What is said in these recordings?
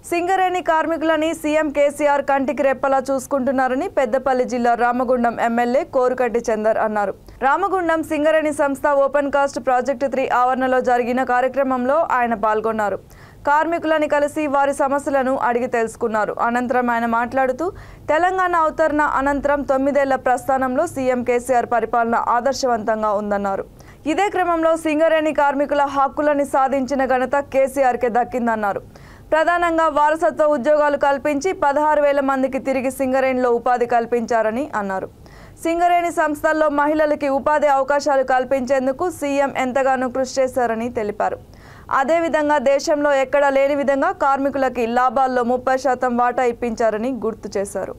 Singareni కార్మికులని CM KCR కంటికి రెప్పలా చూసుకుంటున్నారని పెద్దపల్లి జిల్లా రామగుండం ఎమ్మెల్యే కోరుకట్టి చందర్ అన్నారు. రామగుండం సింగరేణి సంస్థ ఓపెన్ కాస్ట్ ప్రాజెక్టు 3 ఆవరణలో జరిగిన కార్యక్రమంలో ఆయన పాల్గొన్నారు. కార్మికులని కలిసి వారి సమస్యలను అడిగి తెలుసుకున్నారు. అనంతరం ఆయన మాట్లాడుతూ తెలంగాణ అవతరణ అనంతరం 9 ఏళ్ల ప్రస్థానంలో సీఎం కేసీఆర్ పరిపాలన ఆదర్శవంతంగా ఉందన్నారు. ఇదే క్రమంలో సింగరేణి కార్మికుల హక్కులని సాధించిన ఘనత కేసీఆర్కే దక్కిందన్నారు. ప్రధానంగా వారసత్వ ఉద్యోగాలు కల్పించి 16,000 మందికి తిరిగి సింగరేణిలో ఉపాధి కల్పించారని అన్నారు. సింగరేణి సంస్థల్లో మహిళలకి ఉపాధి అవకాశాలు కల్పించేందుకు సీఎం ఎంతగానో కృషి చేశారని తెలిపారు. అదేవిధంగా దేశంలో ఎక్కడా లేని విధంగా కార్మికులకి లాభాల్లో 30% వాటా ఇప్పించారని గుర్తు చేశారు.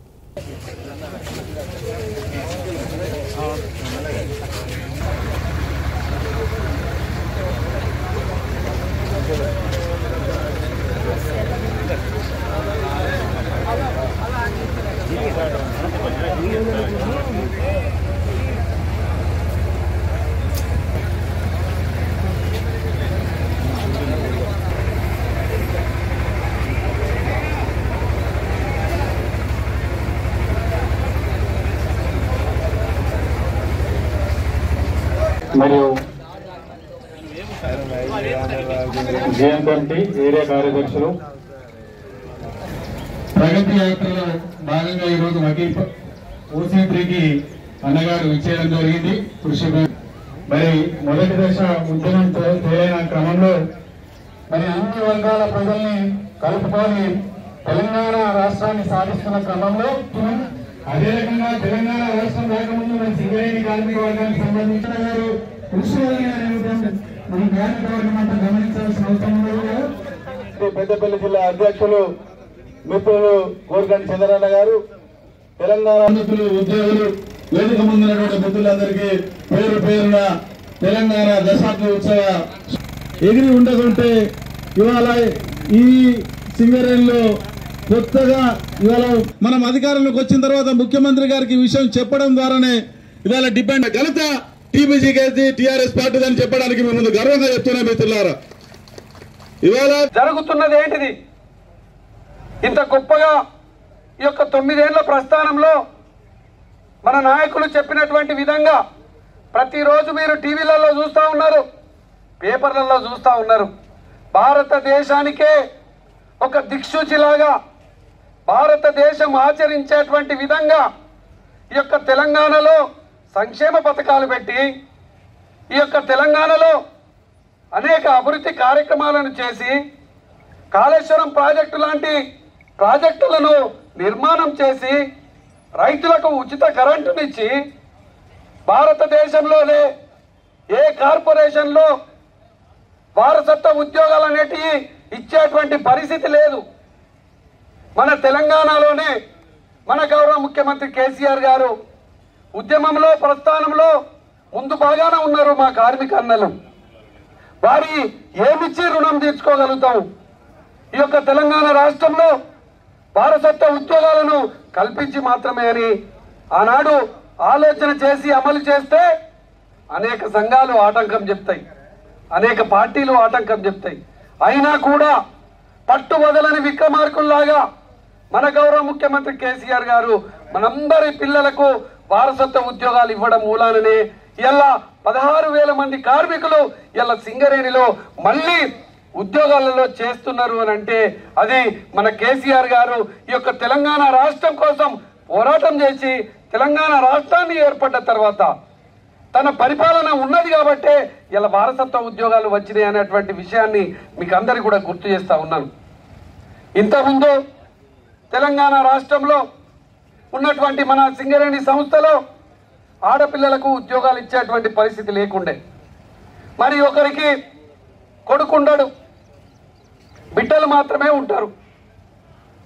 మరియు జేఎంటీ ఏరియా కార్యదర్శులు ప్రగతి యాత్రలో భాగంగా ఈరోజు వకీల్ ఓసీ3కి అన్నగారు ఇచ్చేయడం జరిగింది. కృషి మరి మొదటి దశ ఉద్యమం తేలిన క్రమంలో మరి అన్ని వర్గాల ప్రజల్ని కలుపుకొని తెలంగాణ రాష్ట్రాన్ని సాధిస్తున్న క్రమంలో అదే రకంగా తెలంగాణ రాష్ట్రం రాకముందు మన సింగరేణి కార్మిక వర్గానికి సంబంధించిన గారు కృషి మన కార్మిక వర్గం అంతా గమనించాల్సిన అవసరం ఉంది. పెద్దపల్లి జిల్లా అధ్యక్షులు మిత్రులు కోరుకంటి చంద్రన్న గారు, తెలంగాణ మిత్రులు, ఉద్యోగులు, వేదిక ముందున్నటువంటి మిత్రులందరికీ పేరు పేరున తెలంగాణ దశాబ్ది ఉత్సవ ఎగిరి ఉండకుంటే ఇవాళ ఈ సింగరేణిలో కొత్తగా ఇవాళ మనం అధికారంలోకి వచ్చిన తర్వాత ముఖ్యమంత్రి గారికి ఈ విషయం చెప్పడం ద్వారానే ఇవాళ డిపెండ్ ఘనత టీబీజీకి టీఆర్ఎస్ పార్టీ అని చెప్పడానికి మేము ముందు గర్వంగా చెప్తున్నాం. మిత్రులారా, ఇవాళ జరుగుతున్నది ఏంటిది? ఇంత గొప్పగా ఈ యొక్క 9 ఏళ్ల ప్రస్థానంలో మన నాయకులు చెప్పినటువంటి విధంగా ప్రతిరోజు మీరు టీవీలలో చూస్తూ ఉన్నారు, పేపర్లలో చూస్తూ ఉన్నారు. భారతదేశానికే ఒక దిక్సూచిలాగా భారతదేశం ఆచరించేటువంటి విధంగా ఈ యొక్క తెలంగాణలో సంక్షేమ పథకాలు పెట్టి ఈ యొక్క తెలంగాణలో అనేక అభివృద్ధి కార్యక్రమాలను చేసి కాళేశ్వరం ప్రాజెక్టు లాంటి ప్రాజెక్టులను నిర్మాణం చేసి రైతులకు ఉచిత కరెంటునిచ్చి భారతదేశంలోనే ఏ కార్పొరేషన్లో వారసత్వ ఉద్యోగాలు అనేటివి ఇచ్చేటువంటి పరిస్థితి లేదు. మన తెలంగాణలోనే మన గౌరవ ముఖ్యమంత్రి కేసీఆర్ గారు ఉద్యమంలో ప్రస్థానంలో ముందు బాగానే ఉన్నారు. మా కార్మిక అన్నలు వారి ఏమిచ్చి రుణం తీర్చుకోగలుగుతాం? ఈ యొక్క తెలంగాణ రాష్ట్రంలో వారసత్వ ఉద్యోగాలను కల్పించి మాత్రమే అని ఆనాడు ఆలోచన చేసి అమలు చేస్తే అనేక సంఘాలు ఆటంకం చెప్తాయి, అనేక పార్టీలు ఆటంకం చెప్తాయి. అయినా కూడా పట్టు వదలని విక్రమార్కుల్లాగా మన గౌరవ ముఖ్యమంత్రి కేసీఆర్ గారు మనందరి పిల్లలకు వారసత్వ ఉద్యోగాలు ఇవ్వడం మూలాననే ఇలా 16,000 మంది కార్మికులు ఇలా సింగరేణిలో మళ్ళీ ఉద్యోగాలలో చేస్తున్నారు అని అంటే అది మన కేసీఆర్ గారు ఈ యొక్క తెలంగాణ రాష్ట్రం కోసం పోరాటం చేసి తెలంగాణ రాష్ట్రాన్ని ఏర్పడ్డ తర్వాత తన పరిపాలన ఉన్నది కాబట్టే ఇలా వారసత్వ ఉద్యోగాలు వచ్చినాయి అనేటువంటి విషయాన్ని మీకు అందరికీ కూడా గుర్తు చేస్తా ఉన్నాను. ఇంతకుముందు తెలంగాణ రాష్ట్రంలో ఉన్నటువంటి మన సింగరేణి సంస్థలో ఆడపిల్లలకు ఉద్యోగాలు ఇచ్చేటువంటి పరిస్థితి లేకుండే. మరి ఒకరికి కొడుకుండడు, బిడ్డలు మాత్రమే ఉంటారు.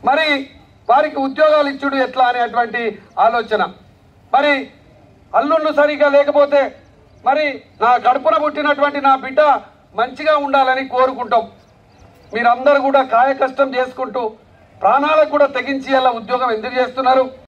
మరి వారికి ఉద్యోగాలు ఇచ్చుడు ఎట్లా అనేటువంటి ఆలోచన. మరి అల్లుళ్ళు సరిగా లేకపోతే మరి నా కడుపున పుట్టినటువంటి నా బిడ్డ మంచిగా ఉండాలని కోరుకుంటాం. మీరందరూ కూడా కాయ కష్టం చేసుకుంటూ ప్రాణాలకు కూడా తెగించి అలా ఉద్యోగం ఎందుకు చేస్తున్నారు?